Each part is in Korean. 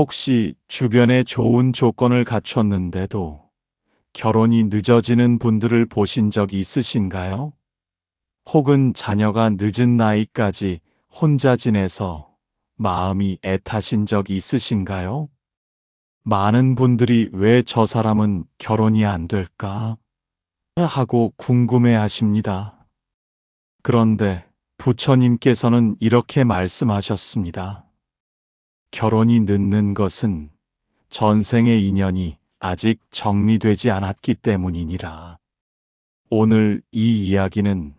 혹시 주변에 좋은 조건을 갖췄는데도 결혼이 늦어지는 분들을 보신 적 있으신가요? 혹은 자녀가 늦은 나이까지 혼자 지내서 마음이 애타신 적 있으신가요? 많은 분들이 왜 저 사람은 결혼이 안 될까? 하고 궁금해 하십니다. 그런데 부처님께서는 이렇게 말씀하셨습니다. 결혼이 늦는 것은 전생의 인연이 아직 정리되지 않았기 때문이니라. 오늘 이 이야기는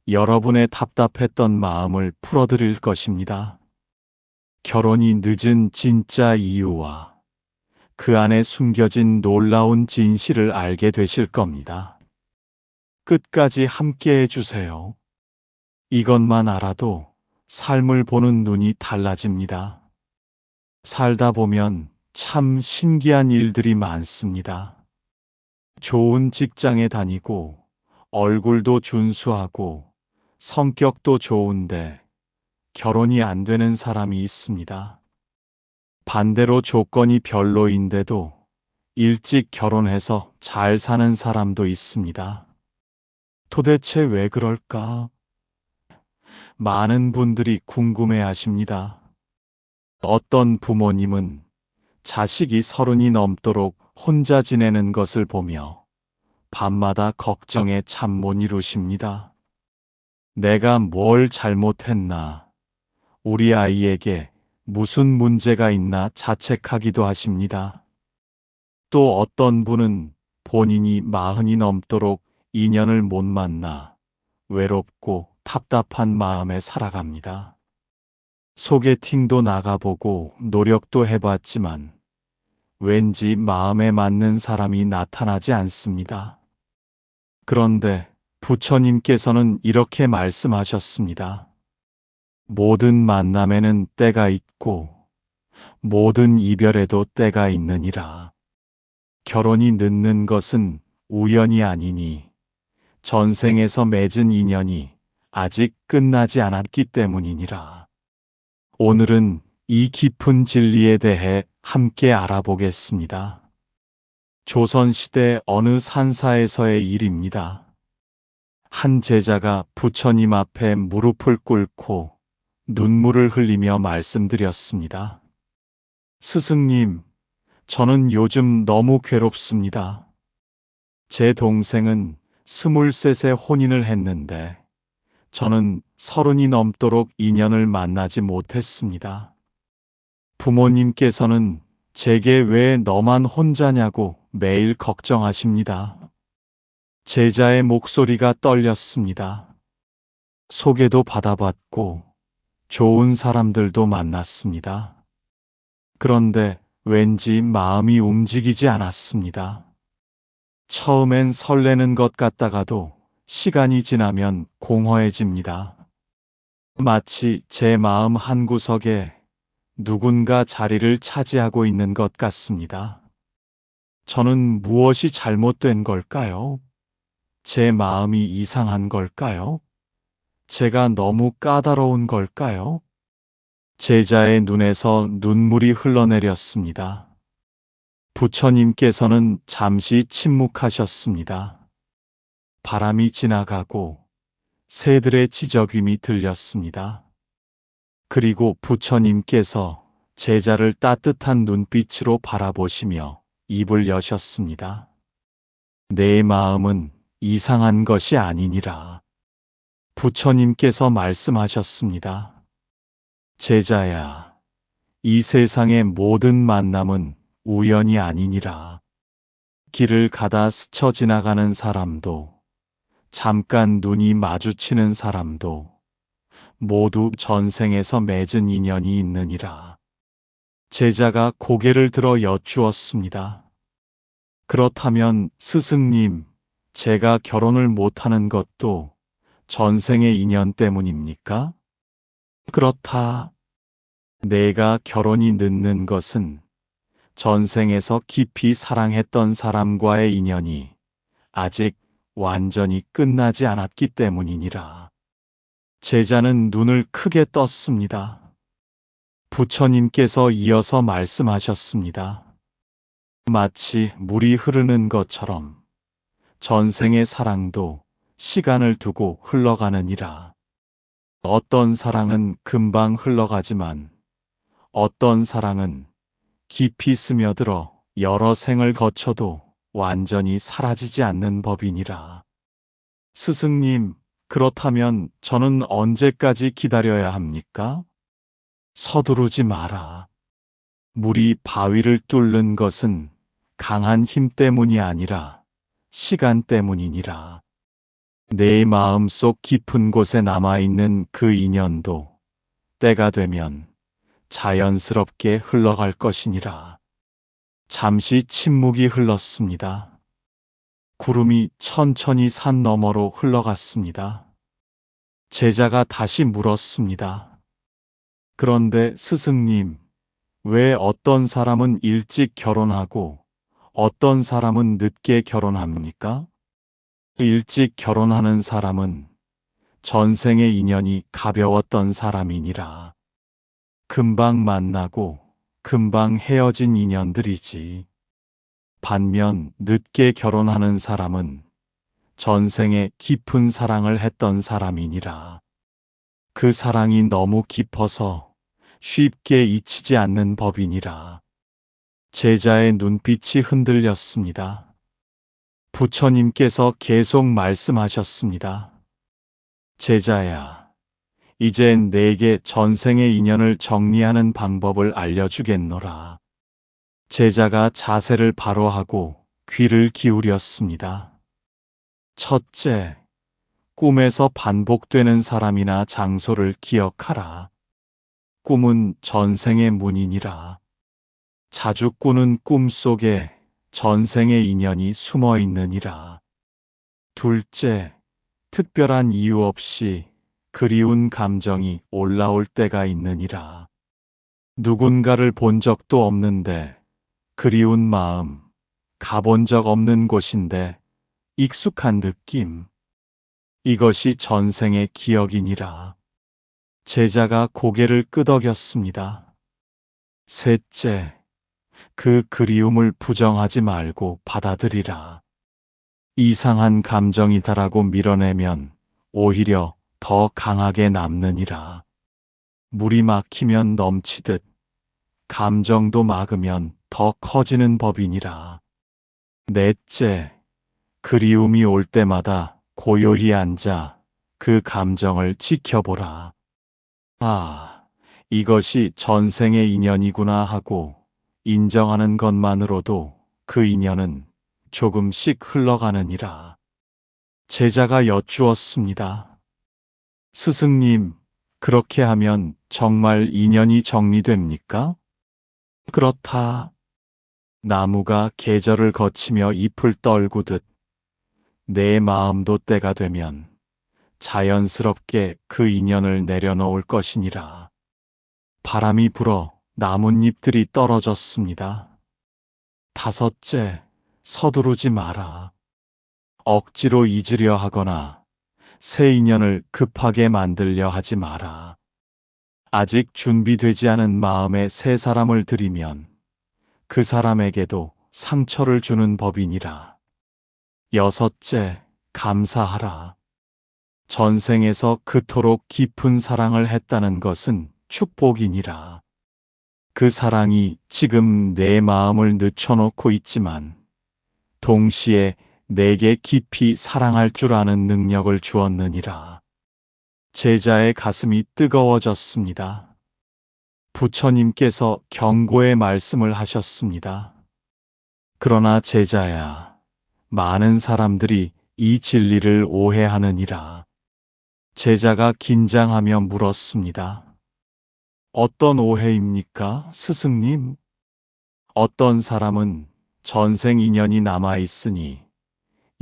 여러분의 답답했던 마음을 풀어드릴 것입니다. 결혼이 늦은 진짜 이유와 그 안에 숨겨진 놀라운 진실을 알게 되실 겁니다. 끝까지 함께 해주세요. 이것만 알아도 삶을 보는 눈이 달라집니다. 살다 보면 참 신기한 일들이 많습니다. 좋은 직장에 다니고 얼굴도 준수하고 성격도 좋은데 결혼이 안 되는 사람이 있습니다. 반대로 조건이 별로인데도 일찍 결혼해서 잘 사는 사람도 있습니다. 도대체 왜 그럴까? 많은 분들이 궁금해 하십니다. 어떤 부모님은 자식이 30이 넘도록 혼자 지내는 것을 보며 밤마다 걱정에 잠 못 이루십니다. 내가 뭘 잘못했나? 우리 아이에게 무슨 문제가 있나 자책하기도 하십니다. 또 어떤 분은 본인이 40이 넘도록 인연을 못 만나 외롭고 답답한 마음에 살아갑니다. 소개팅도 나가보고 노력도 해봤지만 왠지 마음에 맞는 사람이 나타나지 않습니다. 그런데 부처님께서는 이렇게 말씀하셨습니다. 모든 만남에는 때가 있고 모든 이별에도 때가 있느니라. 결혼이 늦는 것은 우연이 아니니 전생에서 맺은 인연이 아직 끝나지 않았기 때문이니라. 오늘은 이 깊은 진리에 대해 함께 알아보겠습니다. 조선시대 어느 산사에서의 일입니다. 한 제자가 부처님 앞에 무릎을 꿇고 눈물을 흘리며 말씀드렸습니다. 스승님, 저는 요즘 너무 괴롭습니다. 제 동생은 23세 혼인을 했는데 저는 30이 넘도록 인연을 만나지 못했습니다. 부모님께서는 제게 왜 너만 혼자냐고 매일 걱정하십니다. 제자의 목소리가 떨렸습니다. 소개도 받아봤고 좋은 사람들도 만났습니다. 그런데 왠지 마음이 움직이지 않았습니다. 처음엔 설레는 것 같다가도 시간이 지나면 공허해집니다. 마치 제 마음 한구석에 누군가 자리를 차지하고 있는 것 같습니다. 저는 무엇이 잘못된 걸까요? 제 마음이 이상한 걸까요? 제가 너무 까다로운 걸까요? 제자의 눈에서 눈물이 흘러내렸습니다. 부처님께서는 잠시 침묵하셨습니다. 바람이 지나가고 새들의 지저귀이 들렸습니다. 그리고 부처님께서 제자를 따뜻한 눈빛으로 바라보시며 입을 여셨습니다. 내 마음은 이상한 것이 아니니라. 부처님께서 말씀하셨습니다. 제자야, 이 세상의 모든 만남은 우연이 아니니라. 길을 가다 스쳐 지나가는 사람도, 잠깐 눈이 마주치는 사람도 모두 전생에서 맺은 인연이 있느니라. 제자가 고개를 들어 여쭈었습니다. 그렇다면 스승님, 제가 결혼을 못하는 것도 전생의 인연 때문입니까? 그렇다. 내가 결혼이 늦는 것은 전생에서 깊이 사랑했던 사람과의 인연이 아직 완전히 끝나지 않았기 때문이니라. 제자는 눈을 크게 떴습니다. 부처님께서 이어서 말씀하셨습니다. 마치 물이 흐르는 것처럼 전생의 사랑도 시간을 두고 흘러가느니라. 어떤 사랑은 금방 흘러가지만 어떤 사랑은 깊이 스며들어 여러 생을 거쳐도 완전히 사라지지 않는 법이니라. 스승님, 그렇다면 저는 언제까지 기다려야 합니까? 서두르지 마라. 물이 바위를 뚫는 것은 강한 힘 때문이 아니라 시간 때문이니라. 내 마음속 깊은 곳에 남아있는 그 인연도 때가 되면 자연스럽게 흘러갈 것이니라. 잠시 침묵이 흘렀습니다. 구름이 천천히 산 너머로 흘러갔습니다. 제자가 다시 물었습니다. 그런데 스승님, 왜 어떤 사람은 일찍 결혼하고 어떤 사람은 늦게 결혼합니까? 일찍 결혼하는 사람은 전생의 인연이 가벼웠던 사람이니라. 금방 만나고 금방 헤어진 인연들이지. 반면 늦게 결혼하는 사람은 전생에 깊은 사랑을 했던 사람이니라. 그 사랑이 너무 깊어서 쉽게 잊히지 않는 법이니라. 제자의 눈빛이 흔들렸습니다. 부처님께서 계속 말씀하셨습니다. 제자야, 이젠 내게 전생의 인연을 정리하는 방법을 알려주겠노라. 제자가 자세를 바로 하고 귀를 기울였습니다. 첫째, 꿈에서 반복되는 사람이나 장소를 기억하라. 꿈은 전생의 문이니라. 자주 꾸는 꿈 속에 전생의 인연이 숨어 있느니라. 둘째, 특별한 이유 없이 그리운 감정이 올라올 때가 있느니라. 누군가를 본 적도 없는데 그리운 마음, 가본 적 없는 곳인데 익숙한 느낌. 이것이 전생의 기억이니라. 제자가 고개를 끄덕였습니다. 셋째, 그 그리움을 부정하지 말고 받아들이라. 이상한 감정이다라고 밀어내면 오히려 더 강하게 남느니라. 물이 막히면 넘치듯 감정도 막으면 더 커지는 법이니라. 넷째, 그리움이 올 때마다 고요히 앉아 그 감정을 지켜보라. 아, 이것이 전생의 인연이구나 하고 인정하는 것만으로도 그 인연은 조금씩 흘러가느니라. 제자가 여쭈었습니다. 스승님, 그렇게 하면 정말 인연이 정리됩니까? 그렇다. 나무가 계절을 거치며 잎을 떨구듯 내 마음도 때가 되면 자연스럽게 그 인연을 내려놓을 것이니라. 바람이 불어 나뭇잎들이 떨어졌습니다. 다섯째, 서두르지 마라. 억지로 잊으려 하거나 새 인연을 급하게 만들려 하지 마라. 아직 준비되지 않은 마음에 새 사람을 들이면 그 사람에게도 상처를 주는 법이니라. 여섯째, 감사하라. 전생에서 그토록 깊은 사랑을 했다는 것은 축복이니라. 그 사랑이 지금 내 마음을 늦춰놓고 있지만 동시에 내게 깊이 사랑할 줄 아는 능력을 주었느니라. 제자의 가슴이 뜨거워졌습니다. 부처님께서 경고의 말씀을 하셨습니다. 그러나 제자야, 많은 사람들이 이 진리를 오해하느니라. 제자가 긴장하며 물었습니다. 어떤 오해입니까, 스승님? 어떤 사람은 전생 인연이 남아있으니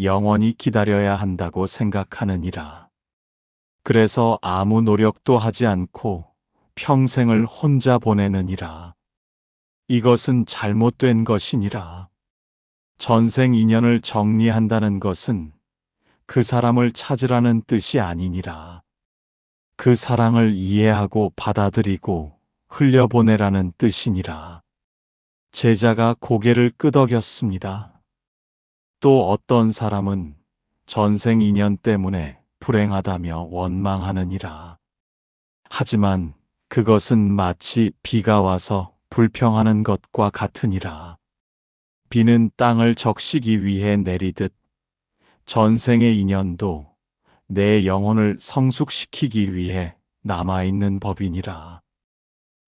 영원히 기다려야 한다고 생각하느니라. 그래서 아무 노력도 하지 않고 평생을 혼자 보내느니라. 이것은 잘못된 것이니라. 전생 인연을 정리한다는 것은 그 사람을 찾으라는 뜻이 아니니라. 그 사랑을 이해하고 받아들이고 흘려보내라는 뜻이니라. 제자가 고개를 끄덕였습니다. 또 어떤 사람은 전생 인연 때문에 불행하다며 원망하느니라. 하지만 그것은 마치 비가 와서 불평하는 것과 같으니라. 비는 땅을 적시기 위해 내리듯 전생의 인연도 내 영혼을 성숙시키기 위해 남아있는 법이니라.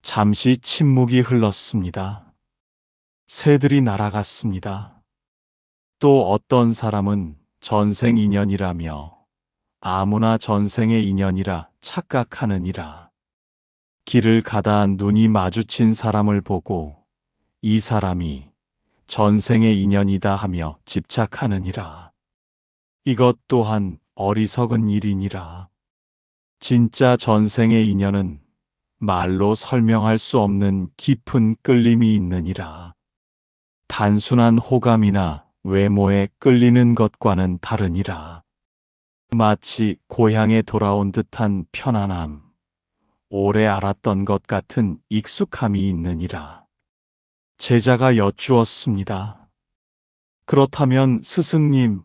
잠시 침묵이 흘렀습니다. 새들이 날아갔습니다. 또 어떤 사람은 전생 인연이라며 아무나 전생의 인연이라 착각하느니라. 길을 가다 눈이 마주친 사람을 보고 이 사람이 전생의 인연이다 하며 집착하느니라. 이것 또한 어리석은 일이니라. 진짜 전생의 인연은 말로 설명할 수 없는 깊은 끌림이 있느니라. 단순한 호감이나 외모에 끌리는 것과는 다르니라. 마치 고향에 돌아온 듯한 편안함, 오래 알았던 것 같은 익숙함이 있느니라. 제자가 여쭈었습니다. 그렇다면 스승님,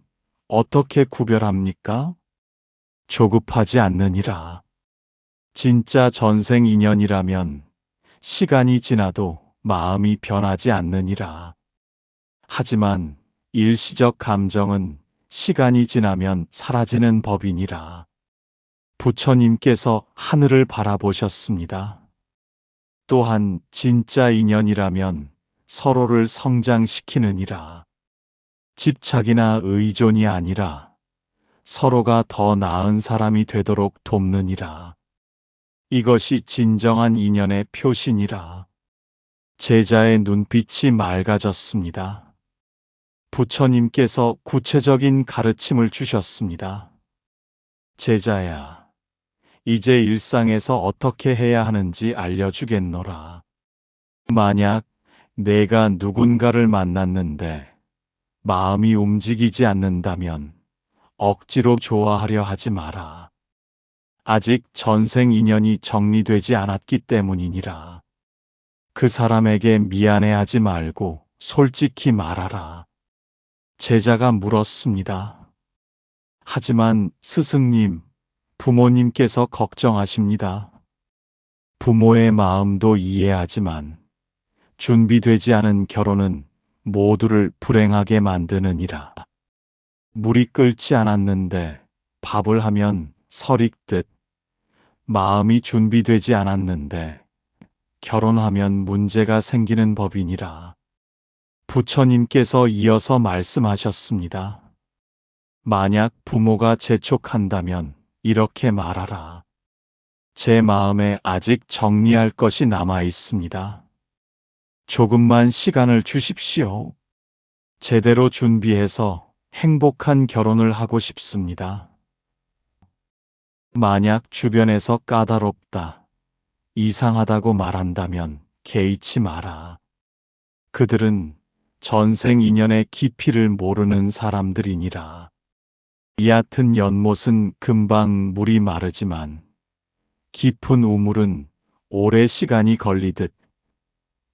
어떻게 구별합니까? 조급하지 않느니라. 진짜 전생 인연이라면 시간이 지나도 마음이 변하지 않느니라. 하지만 일시적 감정은 시간이 지나면 사라지는 법이니라. 부처님께서 하늘을 바라보셨습니다. 또한 진짜 인연이라면 서로를 성장시키느니라. 집착이나 의존이 아니라 서로가 더 나은 사람이 되도록 돕느니라. 이것이 진정한 인연의 표시니라. 제자의 눈빛이 맑아졌습니다. 부처님께서 구체적인 가르침을 주셨습니다. 제자야, 이제 일상에서 어떻게 해야 하는지 알려주겠노라. 만약 내가 누군가를 만났는데 마음이 움직이지 않는다면 억지로 좋아하려 하지 마라. 아직 전생 인연이 정리되지 않았기 때문이니라. 그 사람에게 미안해하지 말고 솔직히 말하라. 제자가 물었습니다. 하지만 스승님, 부모님께서 걱정하십니다. 부모의 마음도 이해하지만 준비되지 않은 결혼은 모두를 불행하게 만드느니라. 물이 끓지 않았는데 밥을 하면 설익듯 마음이 준비되지 않았는데 결혼하면 문제가 생기는 법이니라. 부처님께서 이어서 말씀하셨습니다. 만약 부모가 재촉한다면 이렇게 말하라. 제 마음에 아직 정리할 것이 남아 있습니다. 조금만 시간을 주십시오. 제대로 준비해서 행복한 결혼을 하고 싶습니다. 만약 주변에서 까다롭다, 이상하다고 말한다면 개의치 마라. 그들은 전생 인연의 깊이를 모르는 사람들이니라. 얕은 연못은 금방 물이 마르지만 깊은 우물은 오래 시간이 걸리듯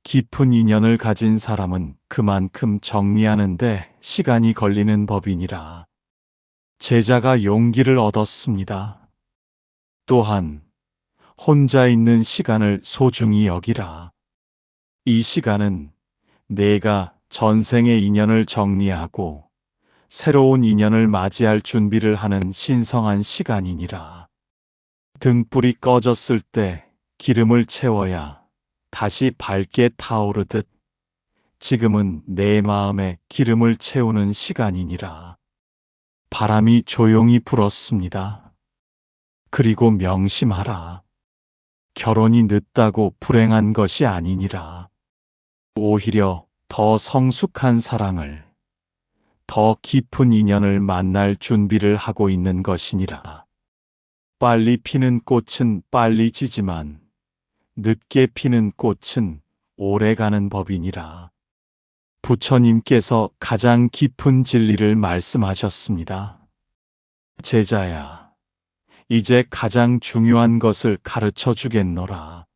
깊은 인연을 가진 사람은 그만큼 정리하는데 시간이 걸리는 법이니라. 제자가 용기를 얻었습니다. 또한 혼자 있는 시간을 소중히 여기라. 이 시간은 내가 전생의 인연을 정리하고 새로운 인연을 맞이할 준비를 하는 신성한 시간이니라. 등불이 꺼졌을 때 기름을 채워야 다시 밝게 타오르듯 지금은 내 마음에 기름을 채우는 시간이니라. 바람이 조용히 불었습니다. 그리고 명심하라. 결혼이 늦다고 불행한 것이 아니니라. 오히려 더 성숙한 사랑을, 더 깊은 인연을 만날 준비를 하고 있는 것이니라. 빨리 피는 꽃은 빨리 지지만 늦게 피는 꽃은 오래 가는 법이니라. 부처님께서 가장 깊은 진리를 말씀하셨습니다. 제자야, 이제 가장 중요한 것을 가르쳐 주겠노라.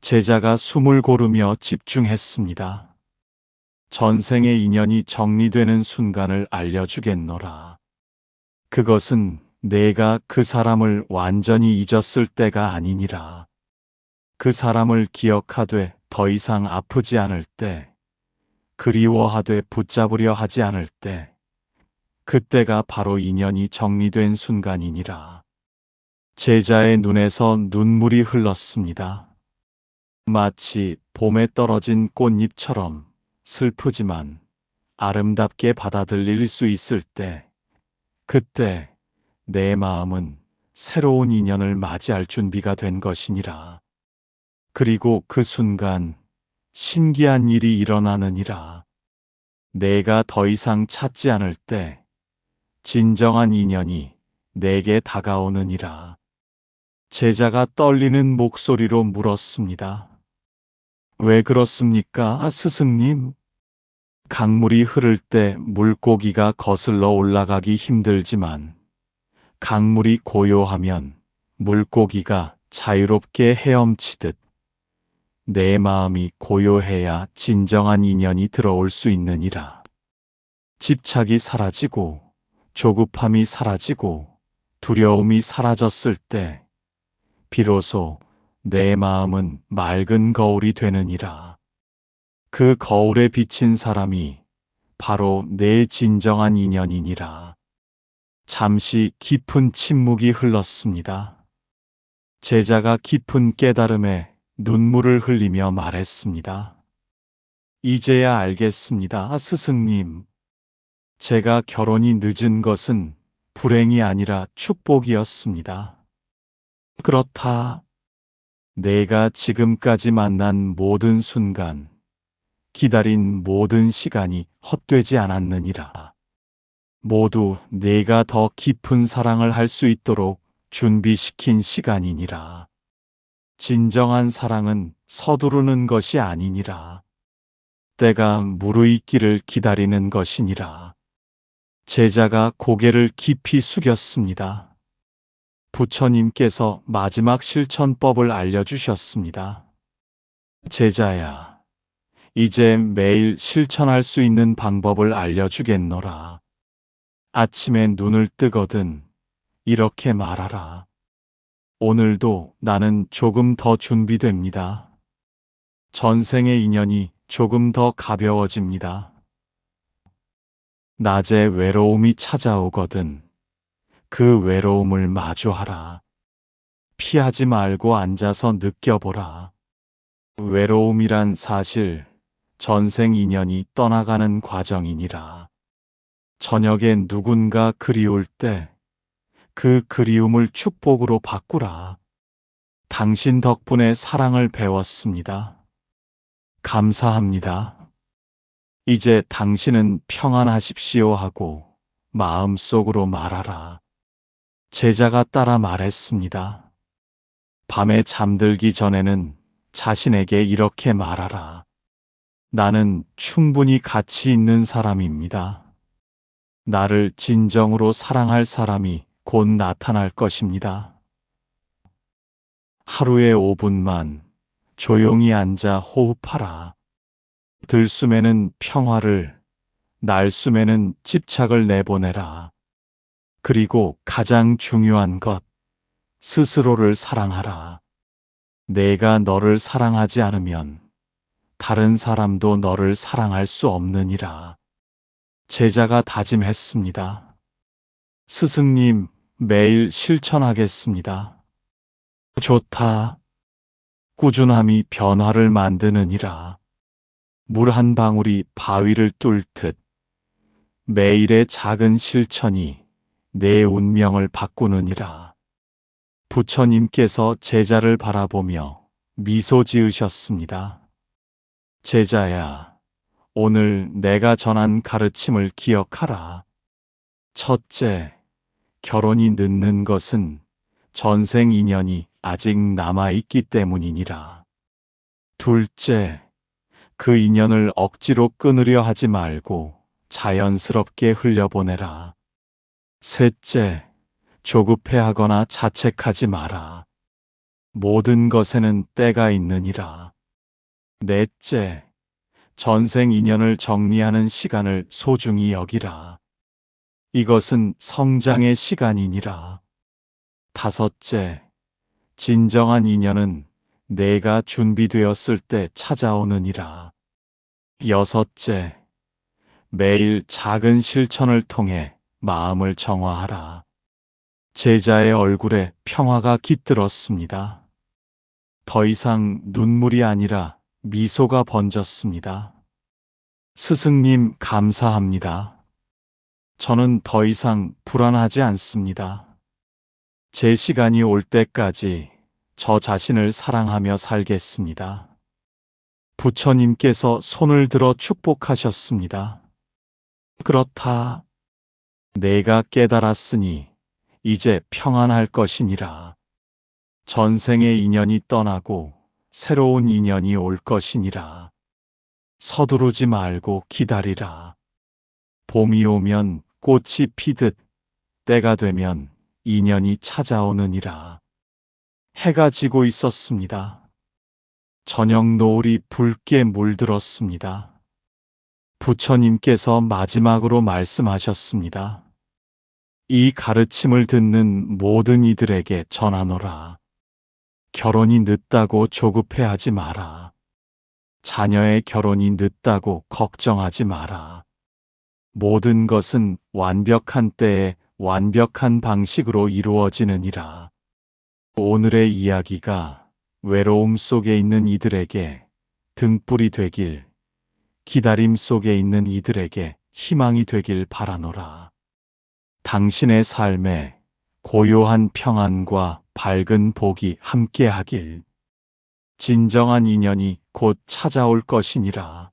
제자가 숨을 고르며 집중했습니다. 전생의 인연이 정리되는 순간을 알려주겠노라. 그것은 내가 그 사람을 완전히 잊었을 때가 아니니라. 그 사람을 기억하되 더 이상 아프지 않을 때, 그리워하되 붙잡으려 하지 않을 때, 그때가 바로 인연이 정리된 순간이니라. 제자의 눈에서 눈물이 흘렀습니다. 마치 봄에 떨어진 꽃잎처럼 슬프지만 아름답게 받아들일 수 있을 때, 그때 내 마음은 새로운 인연을 맞이할 준비가 된 것이니라. 그리고 그 순간 신기한 일이 일어나느니라. 내가 더 이상 찾지 않을 때 진정한 인연이 내게 다가오느니라. 제자가 떨리는 목소리로 물었습니다. 왜 그렇습니까, 스승님? 강물이 흐를 때 물고기가 거슬러 올라가기 힘들지만 강물이 고요하면 물고기가 자유롭게 헤엄치듯 내 마음이 고요해야 진정한 인연이 들어올 수 있느니라. 집착이 사라지고 조급함이 사라지고 두려움이 사라졌을 때 비로소 내 마음은 맑은 거울이 되느니라. 그 거울에 비친 사람이 바로 내 진정한 인연이니라. 잠시 깊은 침묵이 흘렀습니다. 제자가 깊은 깨달음에 눈물을 흘리며 말했습니다. 이제야 알겠습니다, 스승님. 제가 결혼이 늦은 것은 불행이 아니라 축복이었습니다. 그렇다. 내가 지금까지 만난 모든 순간, 기다린 모든 시간이 헛되지 않았느니라. 모두 내가 더 깊은 사랑을 할 수 있도록 준비시킨 시간이니라. 진정한 사랑은 서두르는 것이 아니니라. 때가 무르익기를 기다리는 것이니라. 제자가 고개를 깊이 숙였습니다. 부처님께서 마지막 실천법을 알려주셨습니다. 제자야, 이제 매일 실천할 수 있는 방법을 알려주겠노라. 아침에 눈을 뜨거든 이렇게 말하라. 오늘도 나는 조금 더 준비됩니다. 전생의 인연이 조금 더 가벼워집니다. 낮에 외로움이 찾아오거든 그 외로움을 마주하라. 피하지 말고 앉아서 느껴보라. 외로움이란 사실 전생 인연이 떠나가는 과정이니라. 저녁에 누군가 그리울 때 그 그리움을 축복으로 바꾸라. 당신 덕분에 사랑을 배웠습니다. 감사합니다. 이제 당신은 평안하십시오 하고 마음속으로 말하라. 제자가 따라 말했습니다. 밤에 잠들기 전에는 자신에게 이렇게 말하라. 나는 충분히 가치 있는 사람입니다. 나를 진정으로 사랑할 사람이 곧 나타날 것입니다. 하루에 5분만 조용히 앉아 호흡하라. 들숨에는 평화를, 날숨에는 집착을 내보내라. 그리고 가장 중요한 것, 스스로를 사랑하라. 내가 너를 사랑하지 않으면 다른 사람도 너를 사랑할 수 없느니라. 제자가 다짐했습니다. 스승님, 매일 실천하겠습니다. 좋다. 꾸준함이 변화를 만드느니라. 물 한 방울이 바위를 뚫듯 매일의 작은 실천이 내 운명을 바꾸느니라. 부처님께서 제자를 바라보며 미소 지으셨습니다. 제자야, 오늘 내가 전한 가르침을 기억하라. 첫째, 결혼이 늦는 것은 전생 인연이 아직 남아있기 때문이니라. 둘째, 그 인연을 억지로 끊으려 하지 말고 자연스럽게 흘려보내라. 셋째, 조급해하거나 자책하지 마라. 모든 것에는 때가 있느니라. 넷째, 전생 인연을 정리하는 시간을 소중히 여기라. 이것은 성장의 시간이니라. 다섯째, 진정한 인연은 내가 준비되었을 때 찾아오느니라. 여섯째, 매일 작은 실천을 통해 마음을 정화하라. 제자의 얼굴에 평화가 깃들었습니다. 더 이상 눈물이 아니라 미소가 번졌습니다. 스승님, 감사합니다. 저는 더 이상 불안하지 않습니다. 제 시간이 올 때까지 저 자신을 사랑하며 살겠습니다. 부처님께서 손을 들어 축복하셨습니다. 그렇다. 내가 깨달았으니 이제 평안할 것이니라. 전생의 인연이 떠나고 새로운 인연이 올 것이니라. 서두르지 말고 기다리라. 봄이 오면 꽃이 피듯 때가 되면 인연이 찾아오느니라. 해가 지고 있었습니다. 저녁 노을이 붉게 물들었습니다. 부처님께서 마지막으로 말씀하셨습니다. 이 가르침을 듣는 모든 이들에게 전하노라. 결혼이 늦다고 조급해하지 마라. 자녀의 결혼이 늦다고 걱정하지 마라. 모든 것은 완벽한 때에 완벽한 방식으로 이루어지느니라. 오늘의 이야기가 외로움 속에 있는 이들에게 등불이 되길, 기다림 속에 있는 이들에게 희망이 되길 바라노라. 당신의 삶에 고요한 평안과 밝은 복이 함께하길. 진정한 인연이 곧 찾아올 것이니라.